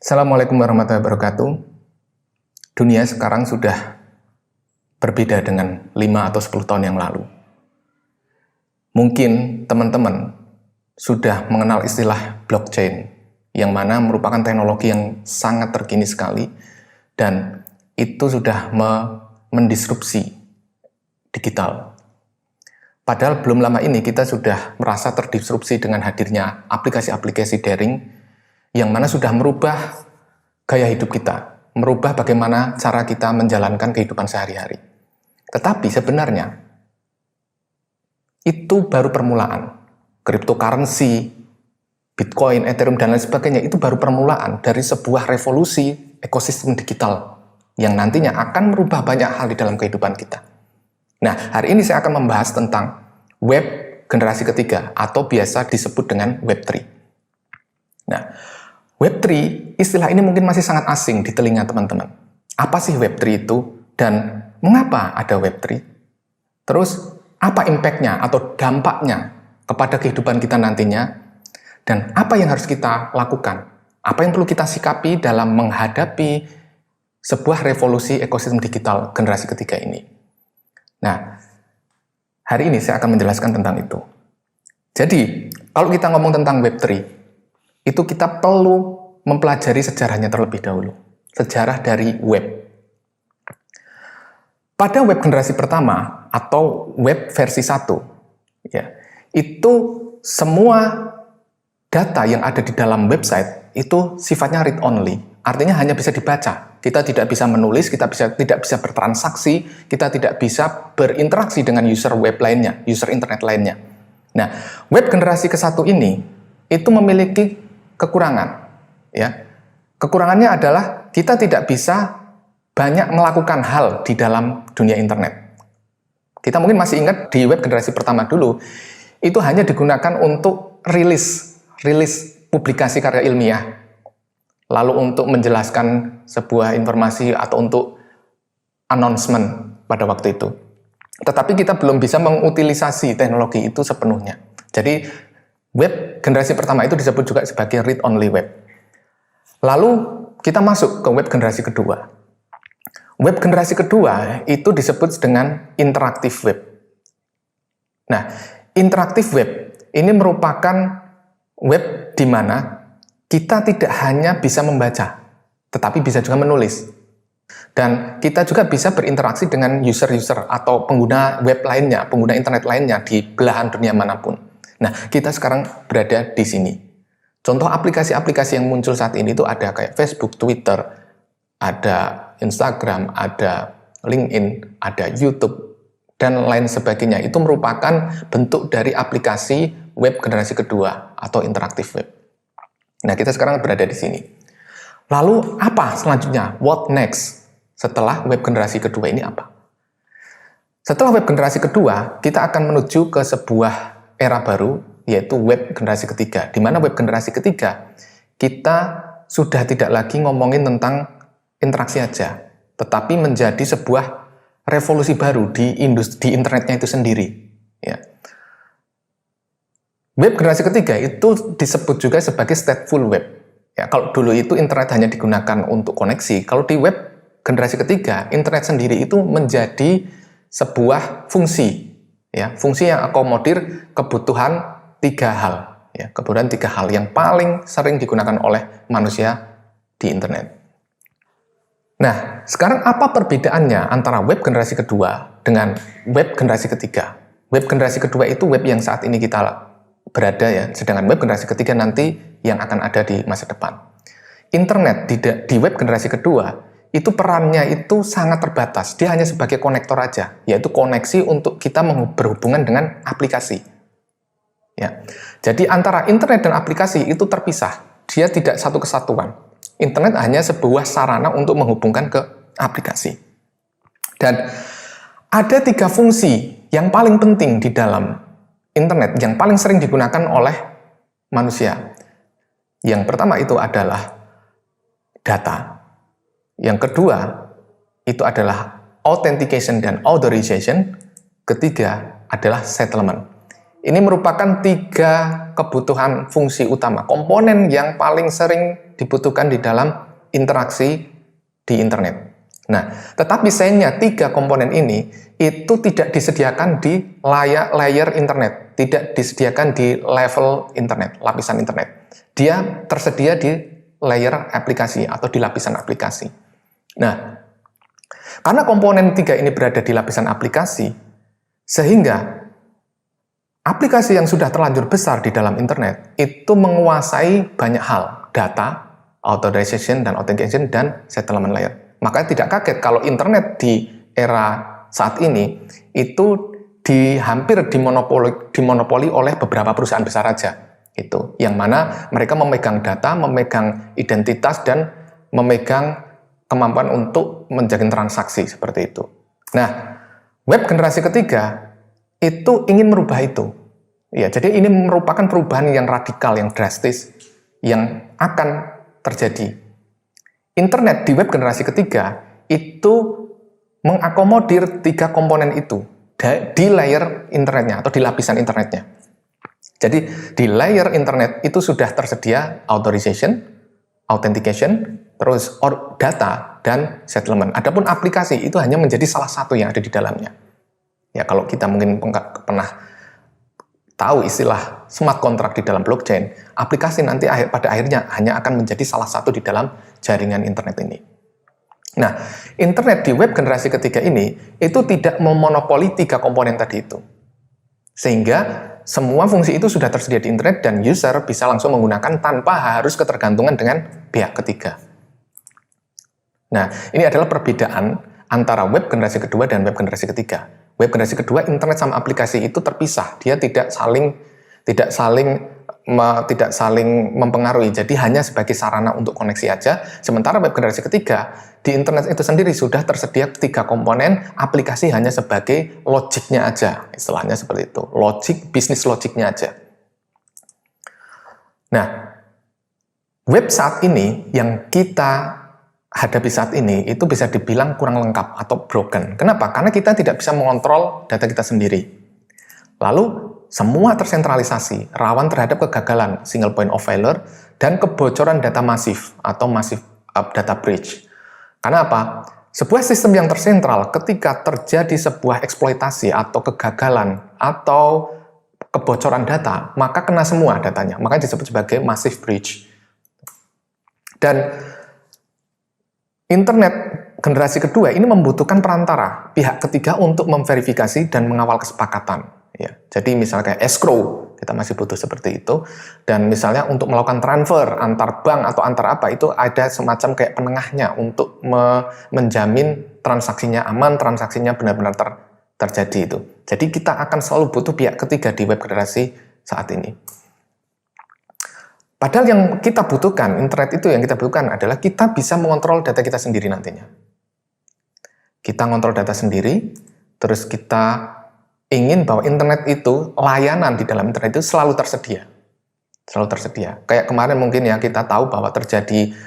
Assalamualaikum warahmatullahi wabarakatuh. Dunia sekarang sudah berbeda dengan 5 atau 10 tahun yang lalu. Mungkin teman-teman sudah mengenal istilah blockchain, yang mana merupakan teknologi yang sangat terkini sekali, dan itu sudah mendisrupsi digital. Padahal belum lama ini kita sudah merasa terdisrupsi dengan hadirnya aplikasi-aplikasi daring, yang mana sudah merubah gaya hidup kita, merubah bagaimana cara kita menjalankan kehidupan sehari-hari. Tetapi sebenarnya, itu baru permulaan. Cryptocurrency, Bitcoin, Ethereum, dan lain sebagainya, itu baru permulaan dari sebuah revolusi ekosistem digital yang nantinya akan merubah banyak hal di dalam kehidupan kita. Nah, hari ini saya akan membahas tentang web generasi ketiga, atau biasa disebut dengan Web3. Nah, Web3, istilah ini mungkin masih sangat asing di telinga teman-teman. Apa sih Web3 itu? Dan mengapa ada Web3? Terus, apa impact-nya atau dampaknya kepada kehidupan kita nantinya? Dan apa yang harus kita lakukan? Apa yang perlu kita sikapi dalam menghadapi sebuah revolusi ekosistem digital generasi ketiga ini? Nah, hari ini saya akan menjelaskan tentang itu. Jadi, kalau kita ngomong tentang Web3, itu kita perlu mempelajari sejarahnya terlebih dahulu. Sejarah dari web. Pada web generasi pertama, atau web versi 1, ya, itu semua data yang ada di dalam website itu sifatnya read-only. Artinya hanya bisa dibaca. Kita tidak bisa menulis, kita tidak bisa bertransaksi, kita tidak bisa berinteraksi dengan user web lainnya, user internet lainnya. Nah, web generasi ke-1 ini itu memiliki kekurangan, ya. Kekurangannya adalah kita tidak bisa banyak melakukan hal di dalam dunia internet. Kita mungkin masih ingat di web generasi pertama dulu, itu hanya digunakan untuk rilis publikasi karya ilmiah, lalu untuk menjelaskan sebuah informasi atau untuk announcement pada waktu itu. Tetapi kita belum bisa mengutilisasi teknologi itu sepenuhnya. Jadi, web generasi pertama itu disebut juga sebagai read-only web. Lalu kita masuk ke web generasi kedua. Web generasi kedua itu disebut dengan interaktif web. Nah, interaktif web ini merupakan web di mana kita tidak hanya bisa membaca, tetapi bisa juga menulis. Dan kita juga bisa berinteraksi dengan user-user atau pengguna web lainnya, pengguna internet lainnya di belahan dunia manapun. Nah, kita sekarang berada di sini. Contoh aplikasi-aplikasi yang muncul saat ini itu ada kayak Facebook, Twitter, ada Instagram, ada LinkedIn, ada YouTube, dan lain sebagainya. Itu merupakan bentuk dari aplikasi web generasi kedua atau interaktif web. Nah, kita sekarang berada di sini. Lalu apa selanjutnya? What next? Setelah web generasi kedua ini apa? Setelah web generasi kedua, kita akan menuju ke sebuah era baru, yaitu web generasi ketiga. Di mana web generasi ketiga, kita sudah tidak lagi ngomongin tentang interaksi aja, tetapi menjadi sebuah revolusi baru di internetnya itu sendiri. Ya. Web generasi ketiga itu disebut juga sebagai stateful web. Ya, kalau dulu itu internet hanya digunakan untuk koneksi, kalau di web generasi ketiga, internet sendiri itu menjadi sebuah fungsi. Ya, fungsi yang akomodir kebutuhan 3 hal. Ya, kebutuhan 3 hal yang paling sering digunakan oleh manusia di internet. Nah, sekarang apa perbedaannya antara web generasi kedua dengan web generasi ketiga? Web generasi kedua itu web yang saat ini kita berada, ya, sedangkan web generasi ketiga nanti yang akan ada di masa depan. Internet di web generasi kedua itu perannya itu sangat terbatas. Dia hanya sebagai konektor aja, yaitu koneksi untuk kita berhubungan dengan aplikasi. Ya. Jadi antara internet dan aplikasi itu terpisah. Dia tidak satu kesatuan. Internet hanya sebuah sarana untuk menghubungkan ke aplikasi. Dan ada 3 fungsi yang paling penting di dalam internet, yang paling sering digunakan oleh manusia. Yang pertama itu adalah data. Yang kedua, itu adalah authentication dan authorization. Ketiga adalah settlement. Ini merupakan 3 kebutuhan fungsi utama, komponen yang paling sering dibutuhkan di dalam interaksi di internet. Nah, tetapi sayangnya 3 komponen ini itu tidak disediakan di layer internet, tidak disediakan di level internet, lapisan internet. Dia tersedia di layer aplikasi atau di lapisan aplikasi. Nah, karena komponen 3 ini berada di lapisan aplikasi, sehingga aplikasi yang sudah terlanjur besar di dalam internet itu menguasai banyak hal, data, authorization dan authentication, dan settlement layer. Makanya tidak kaget kalau internet di era saat ini itu hampir dimonopoli oleh beberapa perusahaan besar saja. Itu yang mana mereka memegang data, memegang identitas, dan memegang kemampuan untuk menjaga transaksi seperti itu. Nah, web generasi ketiga itu ingin merubah itu. Ya, jadi ini merupakan perubahan yang radikal, yang drastis, yang akan terjadi. Internet di web generasi ketiga itu mengakomodir 3 komponen itu di layer internetnya atau di lapisan internetnya. Jadi di layer internet itu sudah tersedia authorization, authentication, terus data, dan settlement. Adapun aplikasi itu hanya menjadi salah satu yang ada di dalamnya. Ya, kalau kita mungkin pernah tahu istilah smart contract di dalam blockchain, aplikasi nanti pada akhirnya hanya akan menjadi salah satu di dalam jaringan internet ini. Nah, internet di web generasi ketiga ini itu tidak memonopoli 3 komponen tadi itu. Sehingga semua fungsi itu sudah tersedia di internet dan user bisa langsung menggunakan tanpa harus ketergantungan dengan pihak ketiga. Nah, ini adalah perbedaan antara web generasi kedua dan web generasi ketiga. Web generasi kedua, internet sama aplikasi itu terpisah, dia tidak saling mempengaruhi, jadi hanya sebagai sarana untuk koneksi aja. Sementara web generasi ketiga, di internet itu sendiri sudah tersedia 3 komponen, aplikasi hanya sebagai logiknya aja, istilahnya seperti itu, bisnis logiknya aja. Nah, web saat ini yang kita hadapi saat ini itu bisa dibilang kurang lengkap atau broken. Kenapa? Karena kita tidak bisa mengontrol data kita sendiri. Lalu semua tersentralisasi, rawan terhadap kegagalan single point of failure dan kebocoran data masif atau massive data breach. Karena apa? Sebuah sistem yang tersentral ketika terjadi sebuah eksploitasi atau kegagalan atau kebocoran data, maka kena semua datanya. Maka disebut sebagai massive breach. Dan internet generasi kedua ini membutuhkan perantara pihak ketiga untuk memverifikasi dan mengawal kesepakatan. Ya, jadi misalnya kayak escrow, kita masih butuh seperti itu. Dan misalnya untuk melakukan transfer antar bank atau antar apa, itu ada semacam kayak penengahnya untuk menjamin transaksinya aman, transaksinya benar-benar terjadi itu. Jadi kita akan selalu butuh pihak ketiga di web generasi saat ini. Padahal yang kita butuhkan, internet itu yang kita butuhkan adalah kita bisa mengontrol data kita sendiri nantinya. Kita ngontrol data sendiri, terus kita ingin bahwa internet itu, layanan di dalam internet itu selalu tersedia. Selalu tersedia. Kayak kemarin mungkin ya kita tahu bahwa terjadi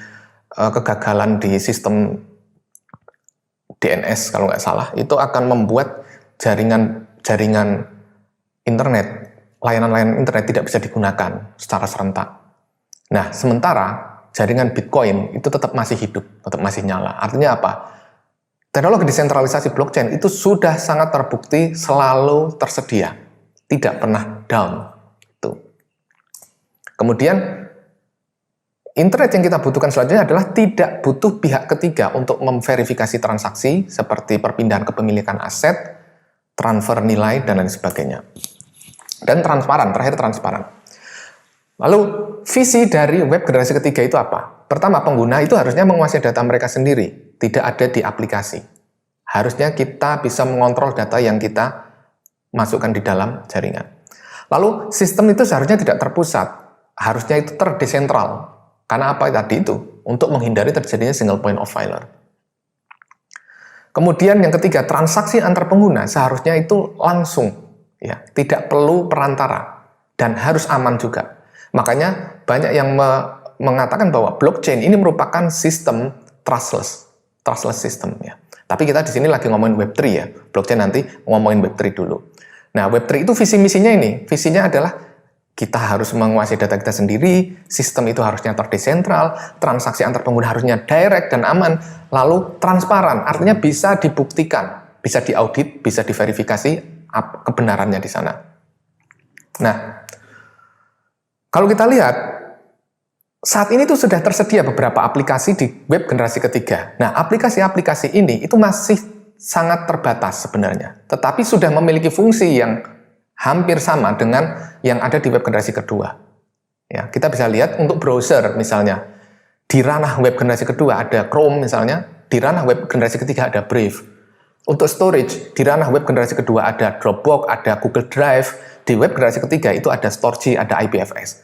kegagalan di sistem DNS kalau nggak salah, itu akan membuat jaringan internet, layanan-layanan internet tidak bisa digunakan secara serentak. Nah, sementara jaringan Bitcoin itu tetap masih hidup, tetap masih nyala. Artinya apa? Teknologi desentralisasi blockchain itu sudah sangat terbukti selalu tersedia, tidak pernah down. Tuh. Kemudian, internet yang kita butuhkan selanjutnya adalah tidak butuh pihak ketiga untuk memverifikasi transaksi seperti perpindahan kepemilikan aset, transfer nilai, dan lain sebagainya. Dan transparan, terakhir transparan. Lalu, visi dari web generasi ketiga itu apa? Pertama, pengguna itu harusnya menguasai data mereka sendiri, tidak ada di aplikasi. Harusnya kita bisa mengontrol data yang kita masukkan di dalam jaringan. Lalu, sistem itu seharusnya tidak terpusat, harusnya itu terdesentral. Karena apa tadi itu? Untuk menghindari terjadinya single point of failure. Kemudian yang ketiga, transaksi antar pengguna seharusnya itu langsung, ya, tidak perlu perantara, dan harus aman juga. Makanya banyak yang mengatakan bahwa blockchain ini merupakan sistem trustless system ya. Tapi kita di sini lagi ngomongin Web3 ya. Blockchain nanti ngomongin Web3 dulu. Nah, Web3 itu visi misinya ini. Visinya adalah Kita harus menguasai data kita sendiri, sistem itu harusnya terdesentral, transaksi antar pengguna harusnya direct dan aman, lalu transparan, artinya bisa dibuktikan, bisa diaudit, bisa diverifikasi kebenarannya di sana. Nah, kalau kita lihat, saat ini tuh sudah tersedia beberapa aplikasi di web generasi ketiga. Nah, aplikasi-aplikasi ini itu masih sangat terbatas sebenarnya, tetapi sudah memiliki fungsi yang hampir sama dengan yang ada di web generasi kedua. Ya, kita bisa lihat untuk browser misalnya, di ranah web generasi kedua ada Chrome misalnya, di ranah web generasi ketiga ada Brave. Untuk storage, di ranah web generasi kedua ada Dropbox, ada Google Drive, di web generasi ketiga itu ada Storj, ada IPFS,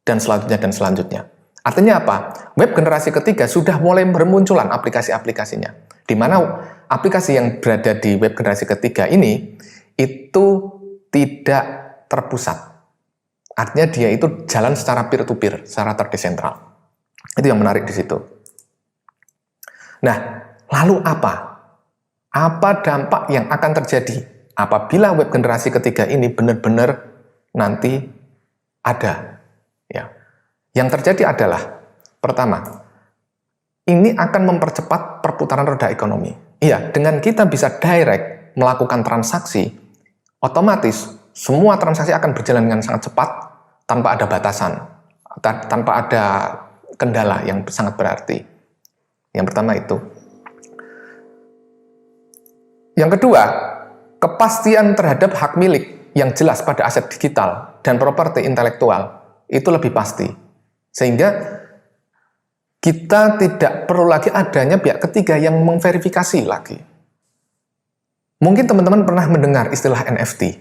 dan selanjutnya. Artinya apa? Web generasi ketiga sudah mulai bermunculan aplikasi-aplikasinya, di mana aplikasi yang berada di web generasi ketiga ini itu tidak terpusat. Artinya dia itu jalan secara peer-to-peer, secara terdesentral. Itu yang menarik di situ. Nah, lalu apa? Apa dampak yang akan terjadi apabila web generasi ketiga ini benar-benar nanti ada? Ya. Yang terjadi adalah, pertama, ini akan mempercepat perputaran roda ekonomi. Iya, dengan kita bisa direct melakukan transaksi, otomatis semua transaksi akan berjalan dengan sangat cepat tanpa ada batasan, tanpa ada kendala yang sangat berarti. Yang pertama itu. Yang kedua, kepastian terhadap hak milik yang jelas pada aset digital dan properti intelektual itu lebih pasti. Sehingga kita tidak perlu lagi adanya pihak ketiga yang memverifikasi lagi. Mungkin teman-teman pernah mendengar istilah NFT.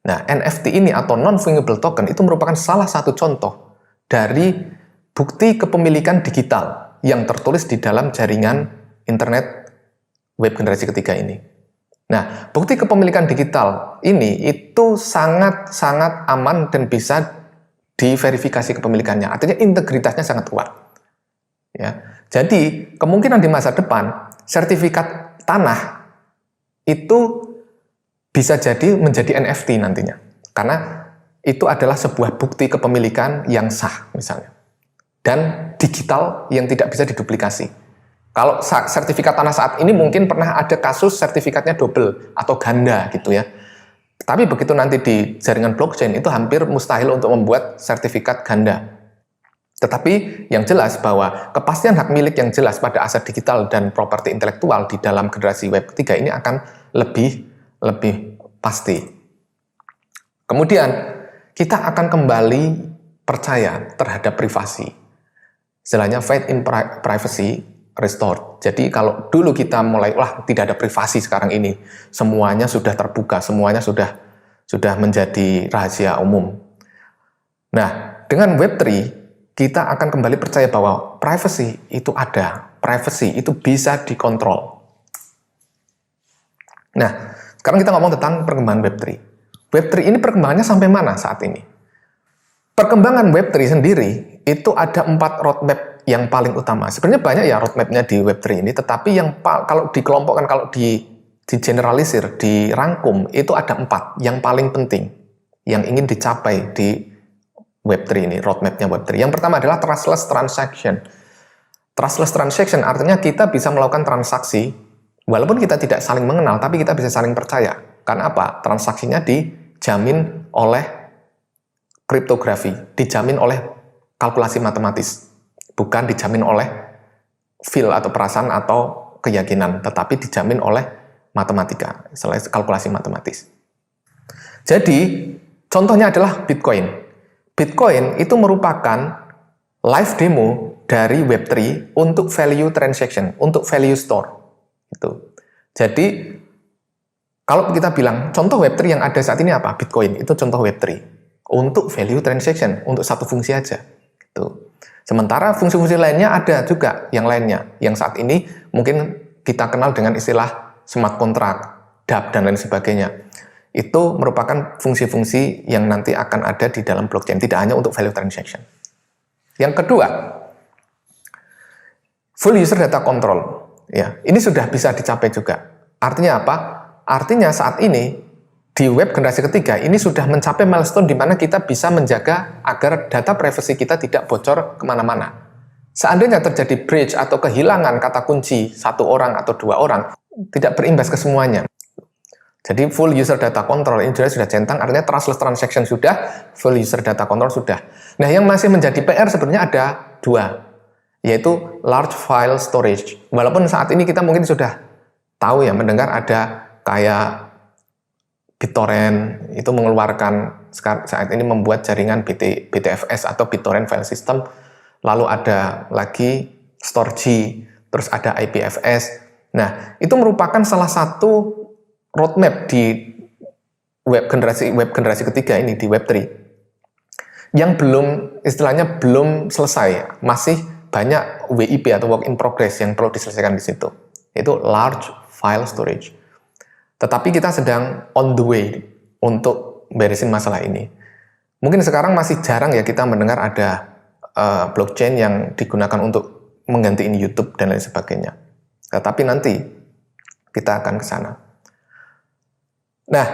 Nah, NFT ini atau non-fungible token itu merupakan salah satu contoh dari bukti kepemilikan digital yang tertulis di dalam jaringan internet web generasi ketiga ini. Nah, bukti kepemilikan digital ini itu sangat-sangat aman dan bisa diverifikasi kepemilikannya. Artinya integritasnya sangat kuat. Ya. Jadi, kemungkinan di masa depan sertifikat tanah itu bisa jadi menjadi NFT nantinya. Karena itu adalah sebuah bukti kepemilikan yang sah misalnya. Dan digital yang tidak bisa diduplikasi. Kalau sertifikat tanah saat ini mungkin pernah ada kasus sertifikatnya double atau ganda gitu ya. Tapi begitu nanti di jaringan blockchain itu hampir mustahil untuk membuat sertifikat ganda. Tetapi yang jelas bahwa kepastian hak milik yang jelas pada aset digital dan properti intelektual di dalam generasi web ketiga ini akan lebih pasti. Kemudian kita akan kembali percaya terhadap privasi. Istilahnya faith in privacy restored. Jadi kalau dulu kita mulai tidak ada privasi sekarang ini, semuanya sudah terbuka, semuanya sudah menjadi rahasia umum. Nah, dengan Web3 kita akan kembali percaya bahwa privacy itu ada, privacy itu bisa dikontrol. Nah, sekarang kita ngomong tentang perkembangan Web3. Web3 ini perkembangannya sampai mana saat ini? Perkembangan Web3 sendiri itu ada 4 roadmap yang paling utama. Sebenarnya banyak ya roadmap-nya di Web3 ini, tetapi yang kalau dikelompokkan, kalau digeneralisir, dirangkum, itu ada 4 yang paling penting, yang ingin dicapai di Web3 ini, roadmap-nya Web3. Yang pertama adalah trustless transaction. Trustless transaction artinya kita bisa melakukan transaksi, walaupun kita tidak saling mengenal, tapi kita bisa saling percaya. Karena apa? Transaksinya dijamin oleh kriptografi, dijamin oleh kalkulasi matematis. Bukan dijamin oleh feel atau perasaan atau keyakinan, tetapi dijamin oleh matematika, kalkulasi matematis. Jadi, contohnya adalah Bitcoin. Bitcoin itu merupakan live demo dari Web3 untuk value transaction, untuk value store. Gitu. Jadi, kalau kita bilang contoh Web3 yang ada saat ini apa? Bitcoin itu contoh Web3 untuk value transaction, untuk satu fungsi aja. Gitu. Sementara fungsi-fungsi lainnya ada juga yang lainnya, yang saat ini mungkin kita kenal dengan istilah smart contract, dApp, dan lain sebagainya. Itu merupakan fungsi-fungsi yang nanti akan ada di dalam blockchain, tidak hanya untuk value transaction. Yang kedua, full user data control. Ya, ini sudah bisa dicapai juga. Artinya apa? Artinya saat ini di web generasi ketiga ini sudah mencapai milestone di mana kita bisa menjaga agar data privacy kita tidak bocor kemana-mana. Seandainya terjadi breach atau kehilangan kata kunci satu orang atau dua orang, tidak berimbas ke semuanya. Jadi full user data control ini sudah centang, artinya trustless transaction sudah, full user data control sudah. Nah, yang masih menjadi PR sebenarnya ada dua, yaitu large file storage. Walaupun saat ini kita mungkin sudah tahu ya, mendengar ada kayak BitTorrent itu mengeluarkan saat ini membuat jaringan BTFS atau BitTorrent File System, lalu ada lagi Storj, terus ada IPFS. Nah, itu merupakan salah satu roadmap di web generasi ketiga ini, di Web3, yang istilahnya belum selesai, masih banyak WIP atau work in progress yang perlu diselesaikan di situ, yaitu large file storage. Tetapi kita sedang on the way untuk beresin masalah ini. Mungkin sekarang masih jarang ya kita mendengar ada blockchain yang digunakan untuk menggantiin YouTube dan lain sebagainya. Tetapi nanti kita akan ke sana. Nah,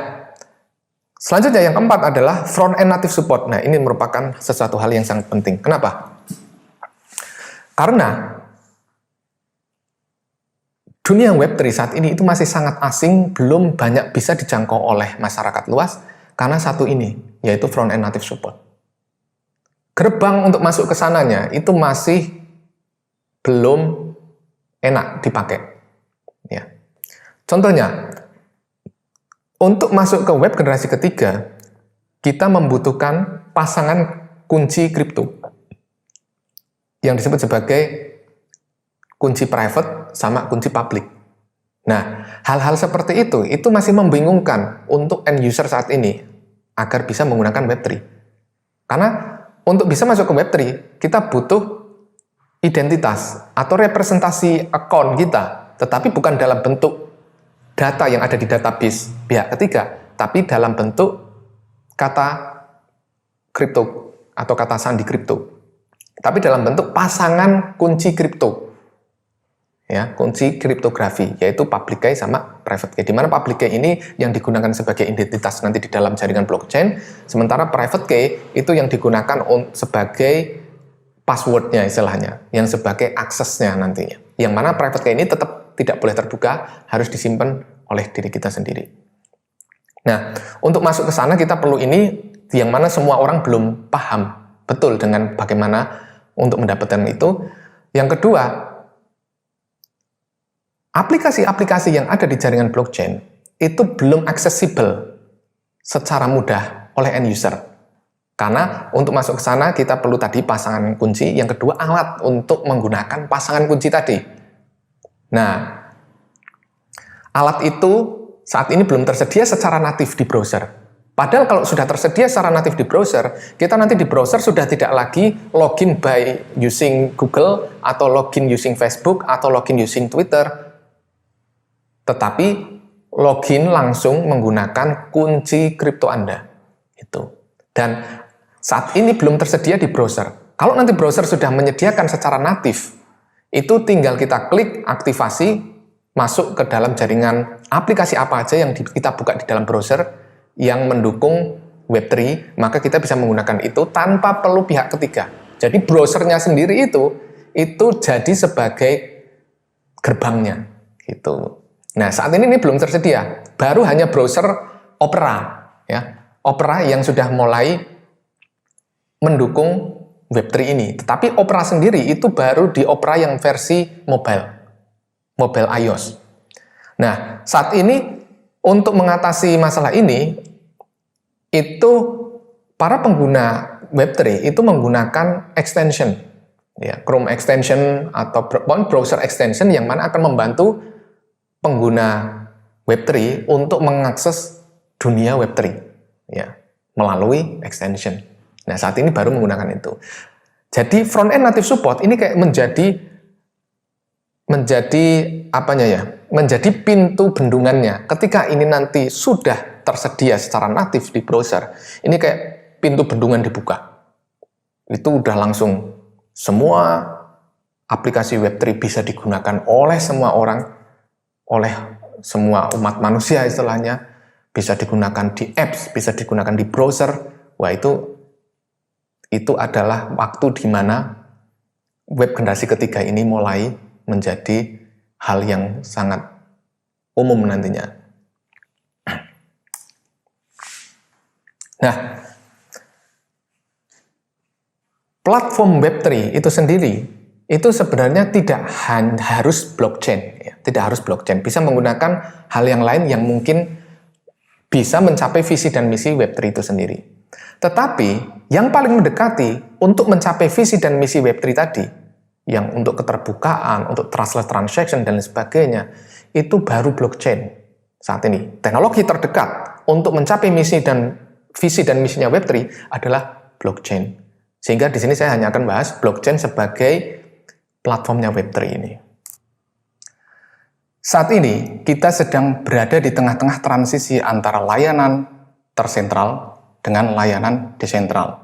selanjutnya yang keempat adalah front-end native support. Nah, ini merupakan sesuatu hal yang sangat penting. Kenapa? Karena dunia Web3 saat ini itu masih sangat asing, belum banyak bisa dijangkau oleh masyarakat luas, karena satu ini, yaitu front-end native support. Gerbang untuk masuk ke sananya itu masih belum enak dipakai. Ya. Contohnya, untuk masuk ke web generasi ketiga, kita membutuhkan pasangan kunci kripto yang disebut sebagai kunci private sama kunci public. Nah, hal-hal seperti itu masih membingungkan untuk end user saat ini agar bisa menggunakan Web3. Karena untuk bisa masuk ke Web3, kita butuh identitas atau representasi account kita, tetapi bukan dalam bentuk data yang ada di database pihak ketiga, tapi dalam bentuk kata kripto atau kata sandi kripto. Tapi dalam bentuk pasangan kunci kripto. Ya, kunci kriptografi, yaitu public key sama private key. Di mana public key ini yang digunakan sebagai identitas nanti di dalam jaringan blockchain, sementara private key itu yang digunakan sebagai passwordnya istilahnya, yang sebagai aksesnya nantinya. Yang mana private key ini tetap tidak boleh terbuka, harus disimpan oleh diri kita sendiri. Nah, untuk masuk ke sana kita perlu ini, yang mana semua orang belum paham betul dengan bagaimana untuk mendapatkan itu. Yang kedua, aplikasi-aplikasi yang ada di jaringan blockchain itu belum aksesibel secara mudah oleh end user. Karena untuk masuk ke sana kita perlu tadi pasangan kunci, yang kedua alat untuk menggunakan pasangan kunci tadi. Nah, alat itu saat ini belum tersedia secara natif di browser. Padahal kalau sudah tersedia secara natif di browser, kita nanti di browser sudah tidak lagi login by using Google, atau login using Facebook, atau login using Twitter, tetapi login langsung menggunakan kunci kripto Anda. Itu. Dan saat ini belum tersedia di browser. Kalau nanti browser sudah menyediakan secara natif, itu tinggal kita klik aktivasi, masuk ke dalam jaringan aplikasi apa aja yang kita buka di dalam browser yang mendukung Web3, maka kita bisa menggunakan itu tanpa perlu pihak ketiga. Jadi browsernya sendiri itu jadi sebagai gerbangnya. Gitu. Nah, saat ini belum tersedia, baru hanya browser Opera, ya, Opera yang sudah mulai mendukung Web3 ini. Tetapi Opera sendiri itu baru di Opera yang versi mobile iOS. Nah, saat ini untuk mengatasi masalah ini, itu para pengguna Web3 itu menggunakan extension, ya, Chrome extension atau browser extension yang mana akan membantu pengguna Web3 untuk mengakses dunia Web3, ya, melalui extension. Nah, saat ini baru menggunakan itu. Jadi front-end native support ini kayak menjadi apanya ya? Menjadi pintu bendungannya. Ketika ini nanti sudah tersedia secara natif di browser, ini kayak pintu bendungan dibuka. Itu udah langsung semua aplikasi Web3 bisa digunakan oleh semua orang, oleh semua umat manusia istilahnya, bisa digunakan di apps, bisa digunakan di browser. Wah, itu adalah waktu di mana web generasi ketiga ini mulai menjadi hal yang sangat umum nantinya. Nah, platform Web3 itu sendiri itu sebenarnya tidak harus blockchain, ya. Tidak harus blockchain, bisa menggunakan hal yang lain yang mungkin bisa mencapai visi dan misi Web3 itu sendiri. Tetapi yang paling mendekati untuk mencapai visi dan misi Web3 tadi, yang untuk keterbukaan, untuk trustless transaction dan sebagainya, itu baru blockchain saat ini. Teknologi terdekat untuk mencapai misi dan visi dan misinya Web3 adalah blockchain. Sehingga di sini saya hanya akan bahas blockchain sebagai platformnya Web3 ini. Saat ini kita sedang berada di tengah-tengah transisi antara layanan tersentral dengan layanan desentral.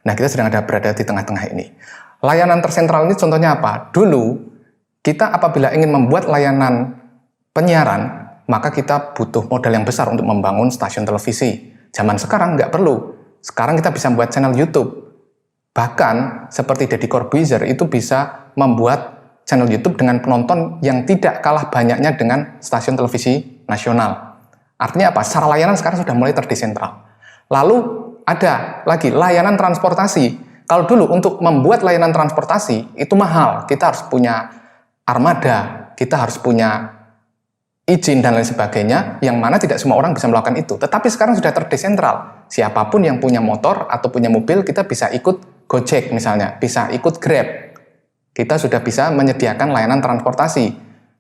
Nah, kita sedang berada di tengah-tengah ini. Layanan tersentral ini contohnya apa? Dulu, kita apabila ingin membuat layanan penyiaran, maka kita butuh modal yang besar untuk membangun stasiun televisi. Zaman sekarang nggak perlu. Sekarang kita bisa membuat channel YouTube. Bahkan, seperti Deddy Corbuzier itu bisa membuat channel YouTube dengan penonton yang tidak kalah banyaknya dengan stasiun televisi nasional. Artinya apa? Secara layanan sekarang sudah mulai terdesentral. Lalu ada lagi layanan transportasi. Kalau dulu untuk membuat layanan transportasi itu mahal, kita harus punya armada, kita harus punya izin dan lain sebagainya, yang mana tidak semua orang bisa melakukan itu. Tetapi sekarang sudah terdesentral. Siapapun yang punya motor atau punya mobil, kita bisa ikut Gojek misalnya, bisa ikut Grab. Kita sudah bisa menyediakan layanan transportasi.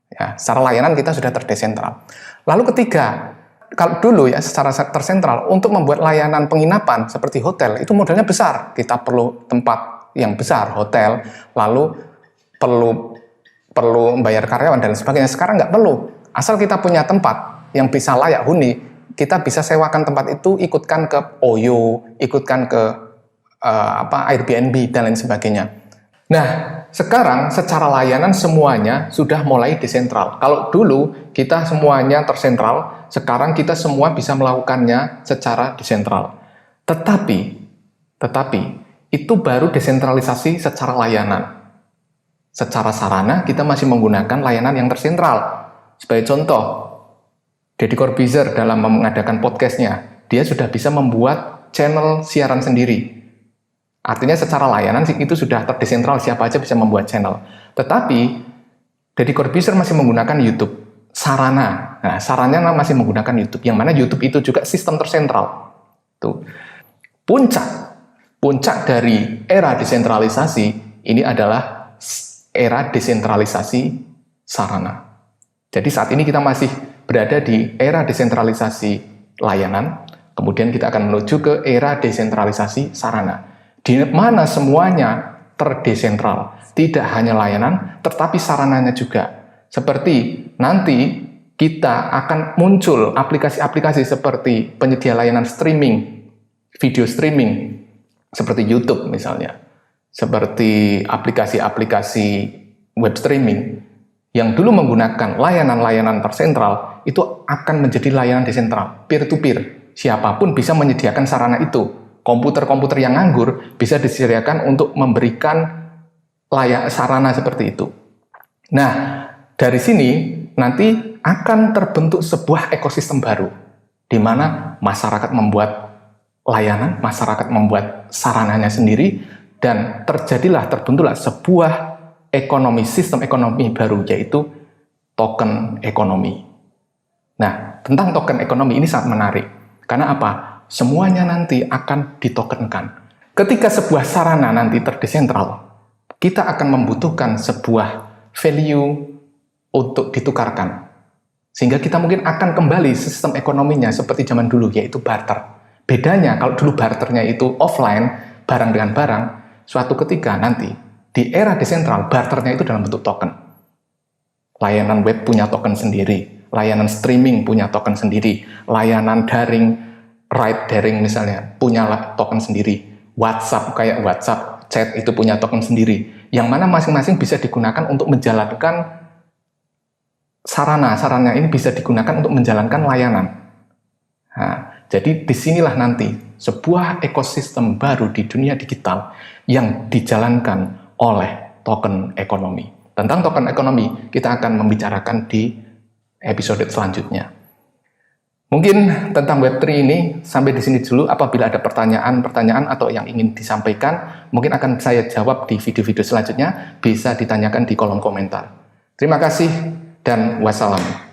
Ya, secara layanan kita sudah terdesentral. Lalu ketiga, kalau dulu ya secara tersentral, untuk membuat layanan penginapan seperti hotel, itu modalnya besar. Kita perlu tempat yang besar, hotel, lalu perlu membayar karyawan dan sebagainya. Sekarang nggak perlu. Asal kita punya tempat yang bisa layak huni, kita bisa sewakan tempat itu, ikutkan ke OYO, ikutkan ke Airbnb, dan lain sebagainya. Nah, sekarang secara layanan semuanya sudah mulai desentral. Kalau dulu kita semuanya tersentral, sekarang kita semua bisa melakukannya secara desentral. Tetapi itu baru desentralisasi secara layanan. Secara sarana kita masih menggunakan layanan yang tersentral. Sebagai contoh, Deddy Corbuzier dalam mengadakan podcastnya, dia sudah bisa membuat channel siaran sendiri. Artinya secara layanan itu sudah terdesentral, siapa aja bisa membuat channel. Tetapi Deddy Corbuzier masih menggunakan YouTube, sarana. Nah, sarannya masih menggunakan YouTube, yang mana YouTube itu juga sistem tersentral. Tuh. Puncak dari era desentralisasi ini adalah era desentralisasi sarana. Jadi saat ini kita masih berada di era desentralisasi layanan, kemudian kita akan menuju ke era desentralisasi sarana, di mana semuanya terdesentral, tidak hanya layanan, tetapi sarananya juga. Seperti nanti kita akan muncul aplikasi-aplikasi seperti penyedia layanan streaming, video streaming, seperti YouTube misalnya, seperti aplikasi-aplikasi web streaming, yang dulu menggunakan layanan-layanan tersentral, itu akan menjadi layanan desentral, peer-to-peer. Siapapun bisa menyediakan sarana itu. Komputer-komputer yang nganggur bisa disediakan untuk memberikan sarana seperti itu. Nah, dari sini nanti akan terbentuk sebuah ekosistem baru, di mana masyarakat membuat layanan, masyarakat membuat sarananya sendiri, dan terbentuklah sebuah sistem ekonomi baru, yaitu token ekonomi. Nah, tentang token ekonomi ini sangat menarik. Karena apa? Semuanya nanti akan ditokenkan. Ketika sebuah sarana nanti terdesentral, kita akan membutuhkan sebuah value untuk ditukarkan. Sehingga kita mungkin akan kembali sistem ekonominya seperti zaman dulu, yaitu barter. Bedanya, kalau dulu barternya itu offline, barang dengan barang, suatu ketika nanti, di era desentral, barternya itu dalam bentuk token. Layanan web punya token sendiri, layanan streaming punya token sendiri, layanan daring, ride daring misalnya, punya token sendiri. WhatsApp, kayak WhatsApp, chat itu punya token sendiri. Yang mana masing-masing bisa digunakan untuk menjalankan sarana ini bisa digunakan untuk menjalankan layanan. Nah, jadi disinilah nanti sebuah ekosistem baru di dunia digital yang dijalankan oleh token ekonomi. Tentang token ekonomi kita akan membicarakan di episode selanjutnya. Mungkin tentang Web3 ini sampai di sini dulu. Apabila ada pertanyaan atau yang ingin disampaikan, mungkin akan saya jawab di video-video selanjutnya. Bisa ditanyakan di kolom komentar. Terima kasih dan wassalam.